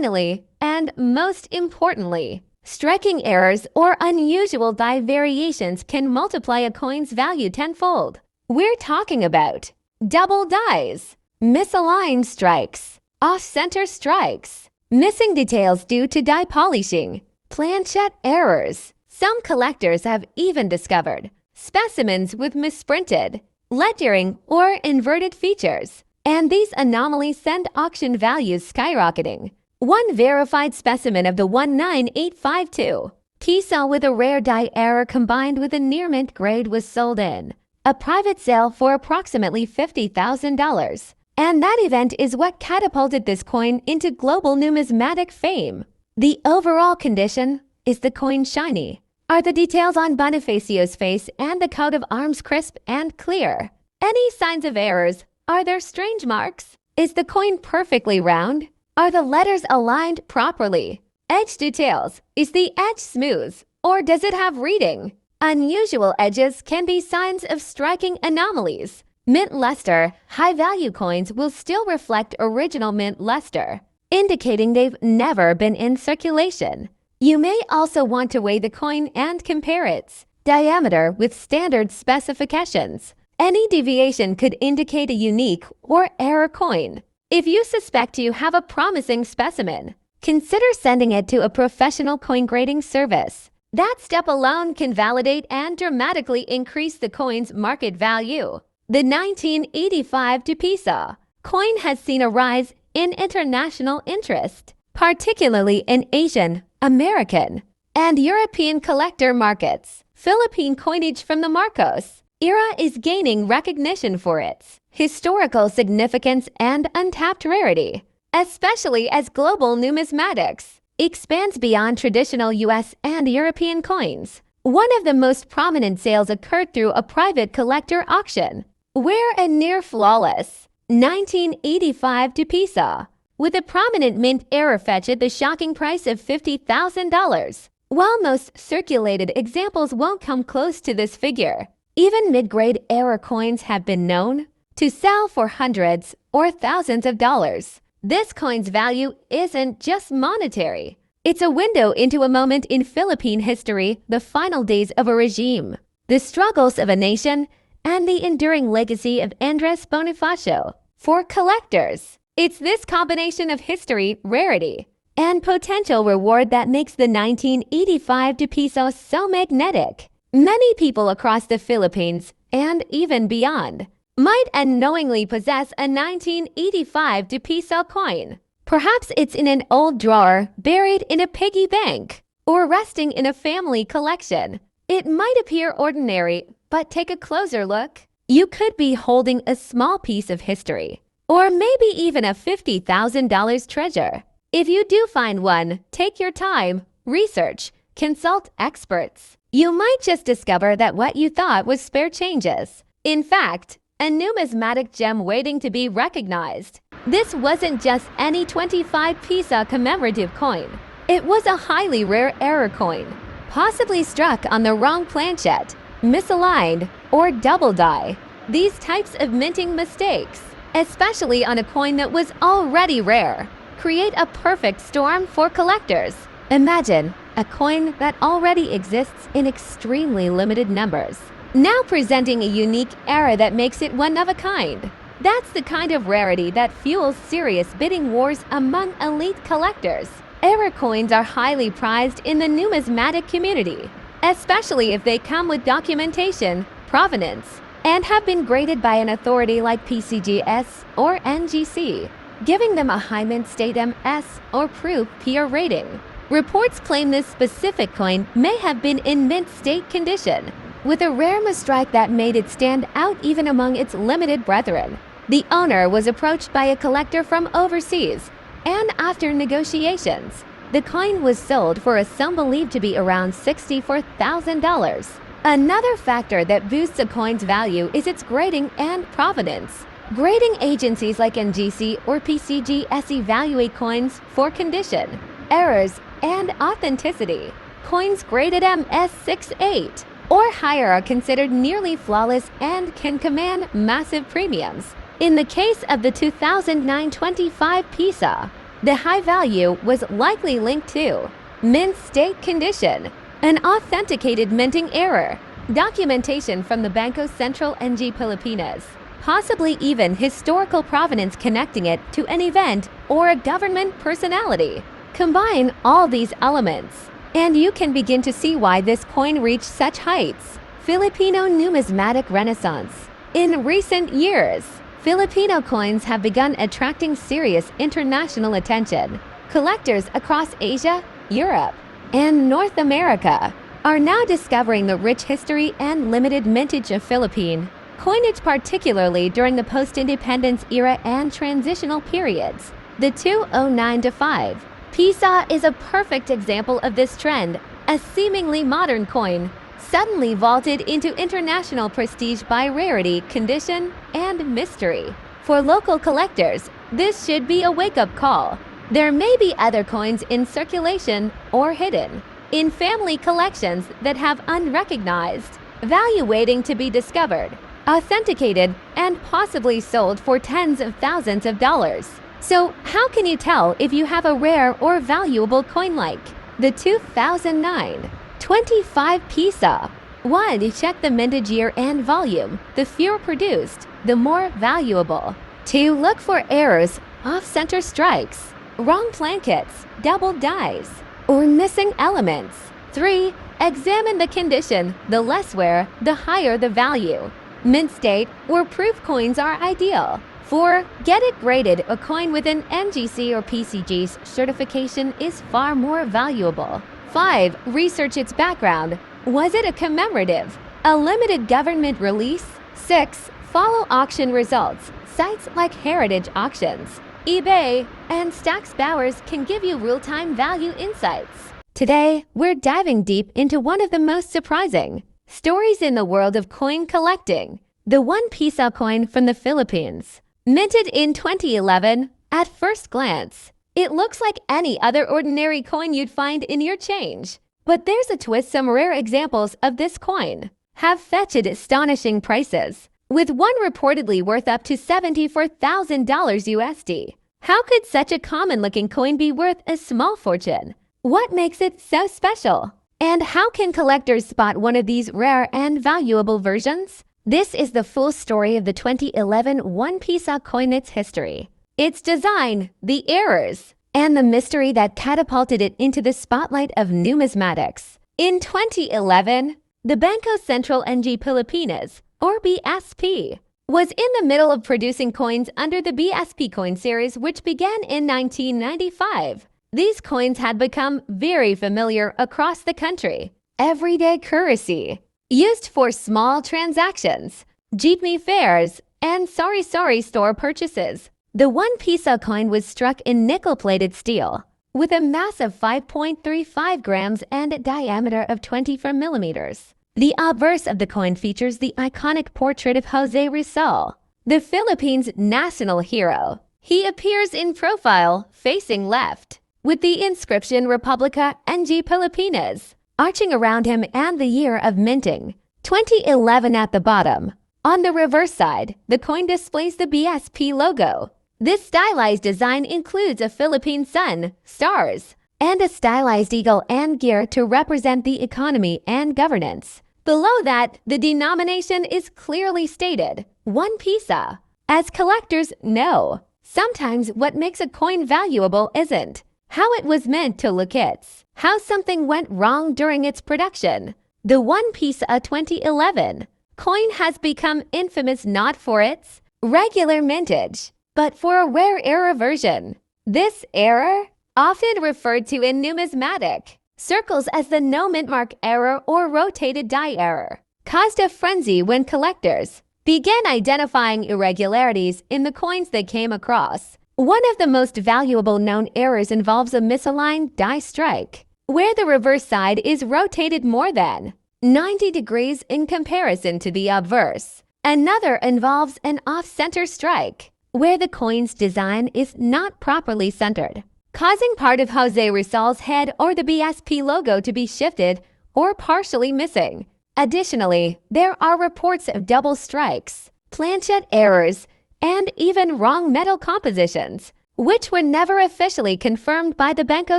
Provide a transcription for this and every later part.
Finally, and most importantly, striking errors or unusual die variations can multiply a coin's value tenfold. We're talking about double dies, misaligned strikes, off-center strikes, missing details due to die polishing, planchette errors. Some collectors have even discovered specimens with misprinted, lettering, or inverted features, and these anomalies send auction values skyrocketing. One verified specimen of the 19852 Piso with a rare die error combined with a near-mint grade was sold in a private sale for approximately $50,000. And that event is what catapulted this coin into global numismatic fame. The overall condition is the coin shiny? Are the details on Bonifacio's face and the coat of arms crisp and clear? Any signs of errors? Are there strange marks? Is the coin perfectly round? Are the letters aligned properly? Edge details. Is the edge smooth? Or does it have reading? Unusual edges can be signs of striking anomalies. Mint luster. High-value coins will still reflect original mint luster, indicating they've never been in circulation. You may also want to weigh the coin and compare its diameter with standard specifications. Any deviation could indicate a unique or error coin. If you suspect you have a promising specimen, consider sending it to a professional coin grading service. That step alone can validate and dramatically increase the coin's market value. The 1985 Piso coin has seen a rise in international interest, particularly in Asian, American, and European collector markets. Philippine coinage from the Marcos era is gaining recognition for its historical significance and untapped rarity, especially as global numismatics expands beyond traditional US and European coins. One of the most prominent sales occurred through a private collector auction, where a near-flawless 1985 Piso with a prominent mint error fetched the shocking price of $50,000. While most circulated examples won't come close to this figure, even mid-grade error coins have been known to sell for hundreds or thousands of dollars. This coin's value isn't just monetary. It's a window into a moment in Philippine history, the final days of a regime, the struggles of a nation, and the enduring legacy of Andres Bonifacio. For collectors, it's this combination of history, rarity, and potential reward that makes the 1985 Piso so magnetic. Many people across the Philippines, and even beyond, might unknowingly possess a 1985 Piso coin. Perhaps it's in an old drawer, buried in a piggy bank, or resting in a family collection. It might appear ordinary, but take a closer look. You could be holding a small piece of history, or maybe even a $50,000 treasure. If you do find one, take your time, research, consult experts. You might just discover that what you thought was spare changes. In fact, a numismatic gem waiting to be recognized. This wasn't just any 25 Piso commemorative coin. It was a highly rare error coin, possibly struck on the wrong planchette, misaligned, or double die. These types of minting mistakes, especially on a coin that was already rare, create a perfect storm for collectors. Imagine a coin that already exists in extremely limited numbers, now presenting a unique error that makes it one of a kind. That's the kind of rarity that fuels serious bidding wars among elite collectors. Error coins are highly prized in the numismatic community, especially if they come with documentation, provenance, and have been graded by an authority like PCGS or NGC, giving them a high mint state MS or proof PR rating. Reports claim this specific coin may have been in mint state condition, with a rare mistrike that made it stand out even among its limited brethren. The owner was approached by a collector from overseas, and after negotiations, the coin was sold for a sum believed to be around $64,000. Another factor that boosts a coin's value is its grading and provenance. Grading agencies like NGC or PCGS evaluate coins for condition, errors, and authenticity. Coins graded MS68 or higher are considered nearly flawless and can command massive premiums. In the case of the 2009 25 Piso, The high value was likely linked to mint state condition, an authenticated minting error, documentation from the Banco Central ng Pilipinas, possibly even historical provenance connecting it to an event or a government personality. Combine all these elements, and you can begin to see why this coin reached such heights. Filipino numismatic renaissance. In recent years, Filipino coins have begun attracting serious international attention. Collectors across Asia, Europe, and North America are now discovering the rich history and limited mintage of Philippine coinage, particularly during the post-independence era and transitional periods. The 2009-5 Piso is a perfect example of this trend. A seemingly modern coin suddenly vaulted into international prestige by rarity, condition, and mystery. For local collectors, this should be a wake-up call. There may be other coins in circulation or hidden in family collections that have unrecognized value waiting to be discovered, authenticated, and possibly sold for tens of thousands of dollars. So, how can you tell if you have a rare or valuable coin like the 2009 25 Piso? 1. Check the mintage year and volume. The fewer produced, the more valuable. 2. Look for errors, off-center strikes, wrong plankets, double dies, or missing elements. 3. Examine the condition. The less wear, the higher the value. Mint state or proof coins are ideal. 4. Get it graded. A coin with an NGC or PCG's certification is far more valuable. 5. Research its background. Was it a commemorative, a limited government release? 6. Follow auction results. Sites like Heritage Auctions, eBay, and Stax Bowers can give you real-time value insights. Today, we're diving deep into one of the most surprising stories in the world of coin collecting, the 1 Piso coin from the Philippines. Minted in 2011, at first glance, it looks like any other ordinary coin you'd find in your change. But there's a twist. Some rare examples of this coin have fetched astonishing prices, with one reportedly worth up to $74,000 USD. How could such a common-looking coin be worth a small fortune? What makes it so special? And how can collectors spot one of these rare and valuable versions? This is the full story of the 2011 1 Piso coin, its history, its design, the errors, and the mystery that catapulted it into the spotlight of numismatics. In 2011, the Banco Central ng Pilipinas, or BSP, was in the middle of producing coins under the BSP coin series, which began in 1995. These coins had become very familiar across the country. Everyday currency, used for small transactions, jeepney fares, and sari-sari store purchases. The 1 Piso coin was struck in nickel-plated steel, with a mass of 5.35 grams and a diameter of 24 millimeters. The obverse of the coin features the iconic portrait of Jose Rizal, the Philippines' national hero. He appears in profile, facing left, with the inscription Republica ng Pilipinas arching around him and the year of minting, 2011, at the bottom. On the reverse side, the coin displays the BSP logo. This stylized design includes a Philippine sun, stars, and a stylized eagle and gear to represent the economy and governance. Below that, the denomination is clearly stated, 1 Piso. As collectors know, sometimes what makes a coin valuable isn't how it was meant to look, it's how something went wrong during its production. The 1 Piso 2011 coin has become infamous not for its regular mintage, but for a rare error version. This error, often referred to in numismatic circles as the no mint mark error or rotated die error, caused a frenzy when collectors began identifying irregularities in the coins they came across. One of the most valuable known errors involves a misaligned die strike, where the reverse side is rotated more than 90 degrees in comparison to the obverse. Another involves an off-center strike, where the coin's design is not properly centered, causing part of Jose Rizal's head or the BSP logo to be shifted or partially missing. Additionally, there are reports of double strikes, planchet errors, and even wrong metal compositions, which were never officially confirmed by the Banco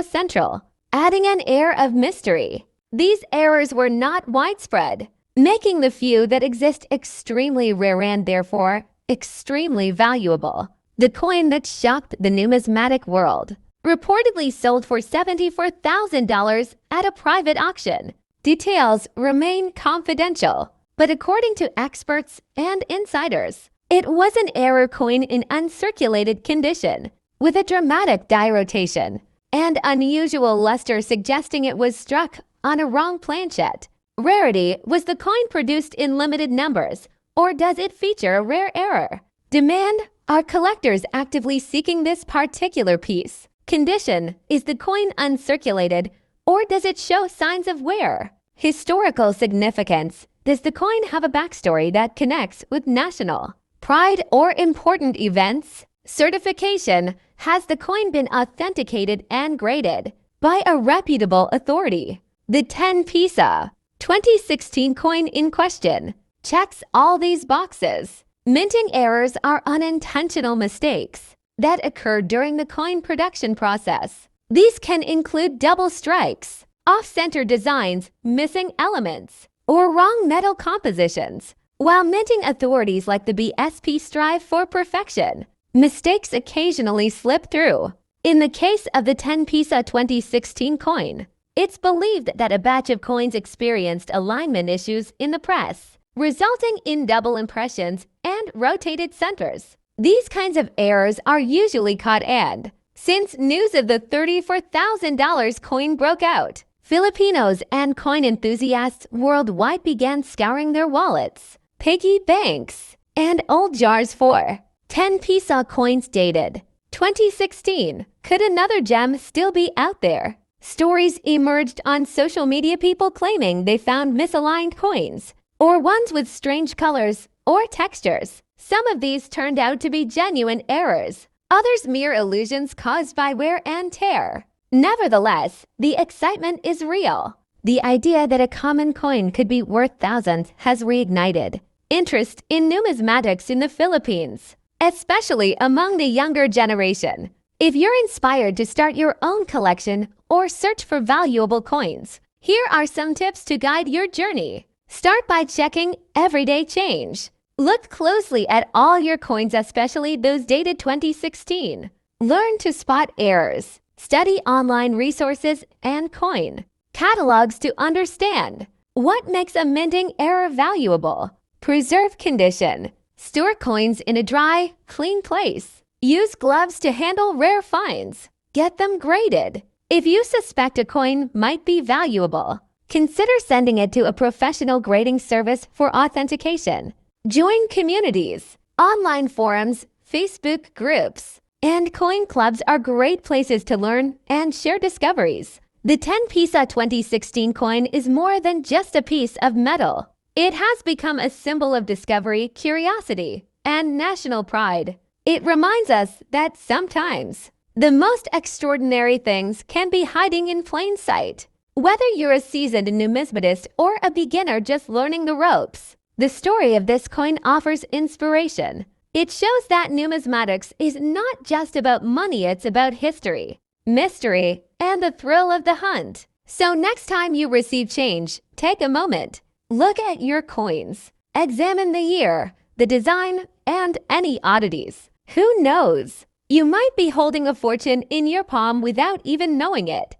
Central, adding an air of mystery. These errors were not widespread, making the few that exist extremely rare and therefore extremely valuable. The coin that shocked the numismatic world, reportedly sold for $74,000 at a private auction. Details remain confidential, but according to experts and insiders, it was an error coin in uncirculated condition, with a dramatic die rotation and unusual luster suggesting it was struck on a wrong planchet. Rarity: was the coin produced in limited numbers, or does it feature a rare error? Demand: are collectors actively seeking this particular piece? Condition: is the coin uncirculated, or does it show signs of wear? Historical significance: does the coin have a backstory that connects with national pride or important events? Certification: has the coin been authenticated and graded by a reputable authority? The 10 Piso 2016 coin in question checks all these boxes. Minting errors are unintentional mistakes that occur during the coin production process. These can include double strikes, off-center designs, missing elements, or wrong metal compositions. While minting authorities like the BSP strive for perfection, mistakes occasionally slip through. In the case of the 10 Piso 2016 coin, it's believed that a batch of coins experienced alignment issues in the press, resulting in double impressions and rotated centers. These kinds of errors are usually caught, and since news of the $34,000 coin broke out, Filipinos and coin enthusiasts worldwide began scouring their wallets, piggy banks, and old jars for 10 Piso coins dated 2016. Could another gem still be out there? Stories emerged on social media, people claiming they found misaligned coins, or ones with strange colors or textures. Some of these turned out to be genuine errors, others mere illusions caused by wear and tear. Nevertheless, the excitement is real. The idea that a common coin could be worth thousands has reignited interest in numismatics in the Philippines, especially among the younger generation. If you're inspired to start your own collection or search for valuable coins, here are some tips to guide your journey. Start by checking everyday change. Look closely at all your coins, especially those dated 2016. Learn to spot errors. Study online resources and coin catalogs to understand what makes a minting error valuable. Preserve condition. Store coins in a dry, clean place. Use gloves to handle rare finds. Get them graded. If you suspect a coin might be valuable, consider sending it to a professional grading service for authentication. Join communities. Online forums, Facebook groups, and coin clubs are great places to learn and share discoveries. The 10 Piso 2016 coin is more than just a piece of metal. It has become a symbol of discovery, curiosity, and national pride. It reminds us that sometimes the most extraordinary things can be hiding in plain sight. Whether you're a seasoned numismatist or a beginner just learning the ropes, the story of this coin offers inspiration. It shows that numismatics is not just about money, it's about history, mystery, and the thrill of the hunt. So next time you receive change, take a moment. Look at your coins. Examine the year, the design, and any oddities. Who knows? You might be holding a fortune in your palm without even knowing it.